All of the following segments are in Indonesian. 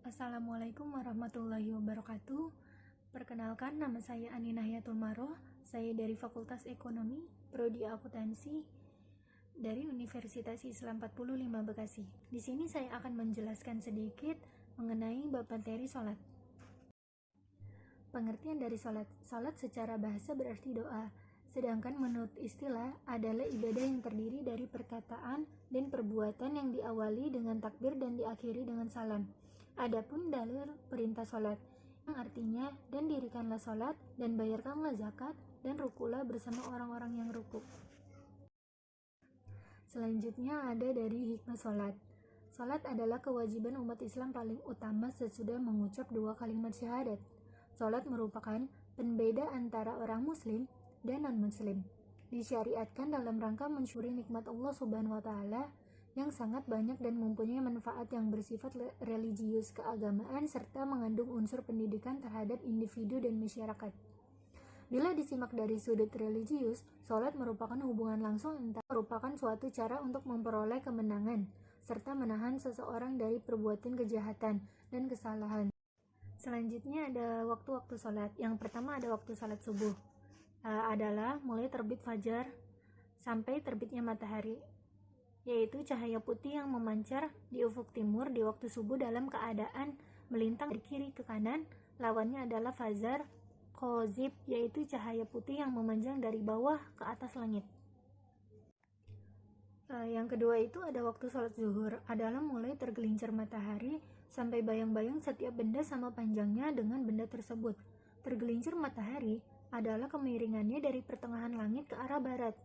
Assalamualaikum warahmatullahi wabarakatuh. Perkenalkan, nama saya Ani Nahiatul Maroh. Saya dari Fakultas Ekonomi, Prodi Akuntansi dari Universitas Islam 45 Bekasi. Di sini saya akan menjelaskan sedikit mengenai bab materi sholat. Pengertian dari sholat. Sholat secara bahasa berarti doa, sedangkan menurut istilah adalah ibadah yang terdiri dari perkataan dan perbuatan yang diawali dengan takbir dan diakhiri dengan salam. Adapun dalil perintah sholat, yang artinya, dan dirikanlah sholat, dan bayarkanlah zakat, dan rukulah bersama orang-orang yang ruku. Selanjutnya ada dari hikmah sholat. Sholat adalah kewajiban umat Islam paling utama sesudah mengucap 2 kalimat syahadat. Sholat merupakan pembeda antara orang muslim dan non-muslim. Disyariatkan dalam rangka mensyukuri nikmat Allah Subhanahu wa Ta'ala yang sangat banyak dan mempunyai manfaat yang bersifat religius, keagamaan, serta mengandung unsur pendidikan terhadap individu dan masyarakat. Bila disimak dari sudut religius, sholat merupakan hubungan langsung merupakan suatu cara untuk memperoleh kemenangan, serta menahan seseorang dari perbuatan kejahatan dan kesalahan. Selanjutnya ada waktu-waktu sholat. Yang pertama ada waktu sholat subuh, adalah mulai terbit fajar sampai terbitnya matahari, yaitu cahaya putih yang memancar di ufuk timur di waktu subuh dalam keadaan melintang dari kiri ke kanan. Lawannya adalah fazar kozib, yaitu cahaya putih yang memanjang dari bawah ke atas langit. Yang kedua itu ada waktu sholat zuhur, adalah mulai tergelincir matahari sampai bayang-bayang setiap benda sama panjangnya dengan benda tersebut. Tergelincir matahari adalah kemiringannya dari pertengahan langit ke arah barat.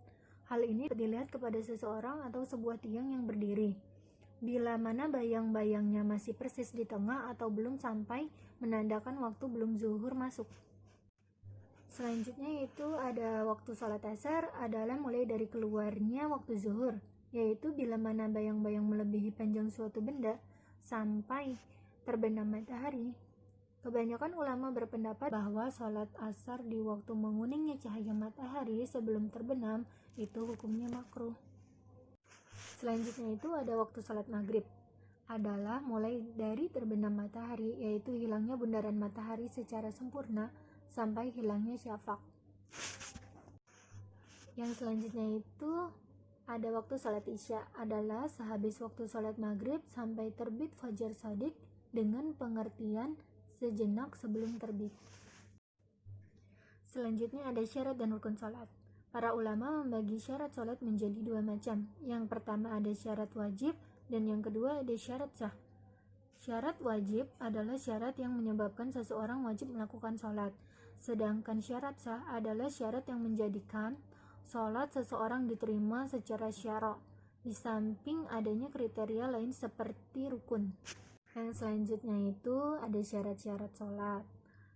Hal ini dilihat kepada seseorang atau sebuah tiang yang berdiri. Bila mana bayang-bayangnya masih persis di tengah atau belum sampai, menandakan waktu belum zuhur masuk. Selanjutnya itu ada waktu sholat asar, adalah mulai dari keluarnya waktu zuhur, yaitu bila mana bayang-bayang melebihi panjang suatu benda sampai terbenam matahari. Kebanyakan ulama berpendapat bahwa sholat asar di waktu menguningnya cahaya matahari sebelum terbenam itu hukumnya makruh. Selanjutnya itu ada waktu sholat maghrib, adalah mulai dari terbenam matahari, yaitu hilangnya bundaran matahari secara sempurna sampai hilangnya syafaq. Yang selanjutnya itu ada waktu sholat isya, adalah sehabis waktu sholat maghrib sampai terbit fajar shadiq dengan pengertian sejenak sebelum terbit. Selanjutnya ada syarat dan rukun sholat. Para ulama membagi syarat sholat menjadi 2 macam. Yang pertama ada syarat wajib dan yang kedua ada syarat sah. Syarat wajib adalah syarat yang menyebabkan seseorang wajib melakukan sholat. Sedangkan syarat sah adalah syarat yang menjadikan sholat seseorang diterima secara syara', di samping adanya kriteria lain seperti rukun. Yang selanjutnya itu ada syarat-syarat sholat.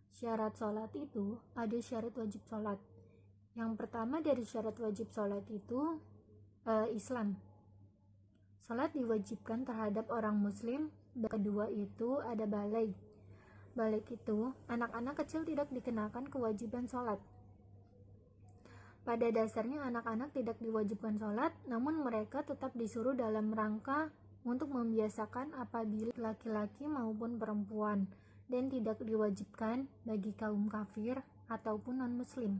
Syarat sholat itu ada syarat wajib sholat. Yang pertama dari syarat wajib sholat itu Islam. Sholat diwajibkan terhadap orang muslim. Kedua itu ada balik. Balik itu anak-anak kecil tidak dikenakan kewajiban sholat. Pada dasarnya anak-anak tidak diwajibkan sholat, namun mereka tetap disuruh dalam rangka untuk membiasakan apabila laki-laki maupun perempuan, dan tidak diwajibkan bagi kaum kafir ataupun non-muslim.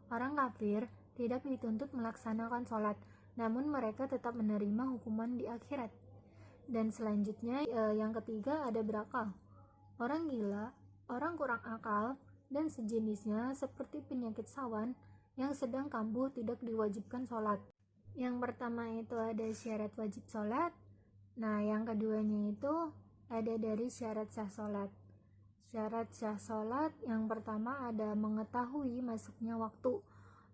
Orang kafir tidak dituntut melaksanakan sholat, namun mereka tetap menerima hukuman di akhirat. Dan selanjutnya yang ketiga ada berakal. Orang gila, orang kurang akal, dan sejenisnya seperti penyakit sawan yang sedang kambuh tidak diwajibkan sholat. Yang pertama itu ada syarat wajib sholat. Nah, yang keduanya itu ada dari syarat sah sholat. Syarat sah sholat yang pertama ada mengetahui masuknya waktu.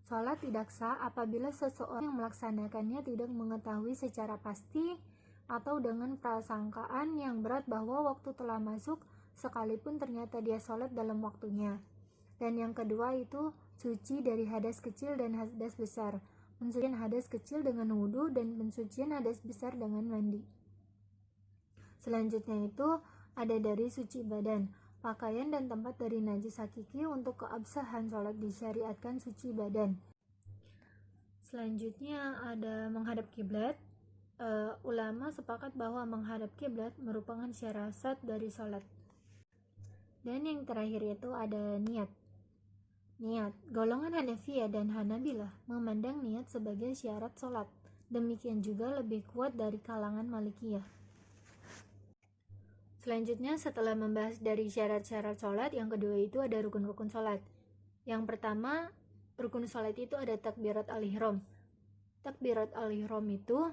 Sholat tidak sah apabila seseorang yang melaksanakannya tidak mengetahui secara pasti atau dengan prasangkaan yang berat bahwa waktu telah masuk sekalipun ternyata dia sholat dalam waktunya. Dan yang kedua itu suci dari hadas kecil dan hadas besar. Pensucian hadas kecil dengan wudhu dan pensucian hadas besar dengan mandi. Selanjutnya itu ada dari suci badan, pakaian dan tempat dari najis hakiki. Untuk keabsahan sholat disyariatkan suci badan. Selanjutnya ada menghadap kiblat. ulama sepakat bahwa menghadap kiblat merupakan syarat dari sholat. Dan yang terakhir itu ada niat. Golongan Hanafiyah dan Hanabilah memandang niat sebagai syarat sholat. Demikian juga lebih kuat dari kalangan Malikiyah. Selanjutnya, setelah membahas dari syarat-syarat sholat, yang kedua itu ada rukun-rukun sholat. Yang pertama, rukun sholat itu ada takbirat al-ihram. Takbirat al-ihram itu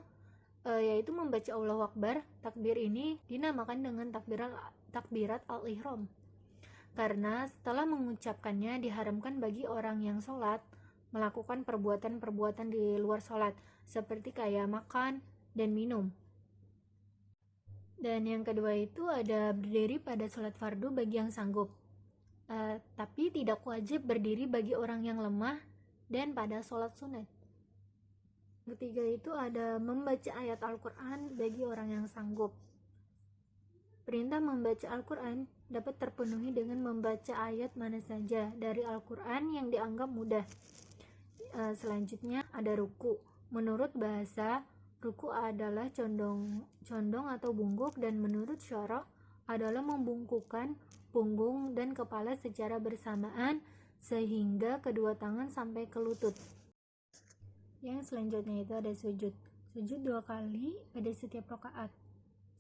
yaitu membaca Allahu Akbar. Takbir ini dinamakan dengan takbirat al-ihram karena setelah mengucapkannya diharamkan bagi orang yang sholat melakukan perbuatan-perbuatan di luar sholat seperti kayak makan dan minum. Dan yang kedua itu ada berdiri pada sholat fardu bagi yang sanggup, tapi tidak wajib berdiri bagi orang yang lemah dan pada sholat sunat. Ketiga itu ada membaca ayat Al-Quran bagi orang yang sanggup. Perintah membaca Al-Quran dapat terpenuhi dengan membaca ayat mana saja dari Al-Quran yang dianggap mudah. Selanjutnya ada ruku. Menurut bahasa, ruku adalah condong atau bungkuk, dan menurut syara adalah membungkukkan punggung dan kepala secara bersamaan sehingga kedua tangan sampai ke lutut. Yang selanjutnya itu ada sujud 2 kali pada setiap rakaat.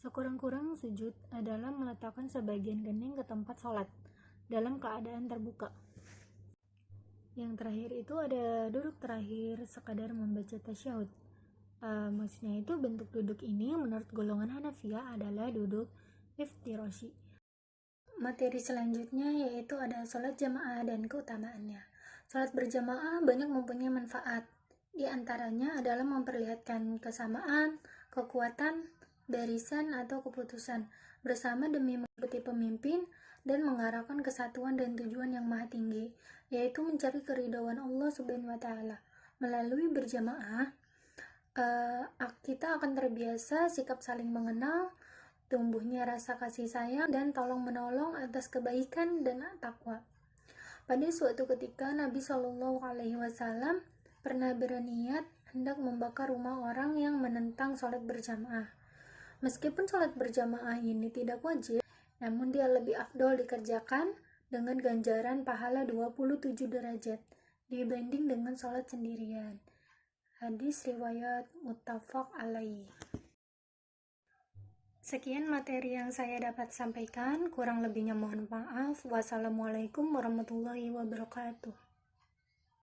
Sekurang-kurang sujud adalah meletakkan sebagian kening ke tempat sholat dalam keadaan terbuka. Yang terakhir itu ada duduk terakhir sekadar membaca tasyahud. Maksudnya itu bentuk duduk ini menurut golongan Hanafiyah adalah duduk iftirashi. Materi selanjutnya yaitu ada sholat jamaah dan keutamaannya. Sholat berjamaah banyak mempunyai manfaat. Di antaranya adalah memperlihatkan kesamaan, kekuatan, barisan atau keputusan bersama demi mengikuti pemimpin dan mengarahkan kesatuan dan tujuan yang maha tinggi, yaitu mencari keridhaan Allah Subhanahu wa Ta'ala. Melalui berjamaah, kita akan terbiasa sikap saling mengenal, tumbuhnya rasa kasih sayang dan tolong menolong atas kebaikan dan takwa. Pada suatu ketika Nabi Shallallahu Alaihi Wasallam pernah berniat hendak membakar rumah orang yang menentang sholat berjamaah. Meskipun sholat berjamaah ini tidak wajib, namun dia lebih afdol dikerjakan dengan ganjaran pahala 27 derajat dibanding dengan sholat sendirian. Hadis riwayat muttafaq alaih. Sekian materi yang saya dapat sampaikan, kurang lebihnya mohon maaf. Wassalamualaikum warahmatullahi wabarakatuh.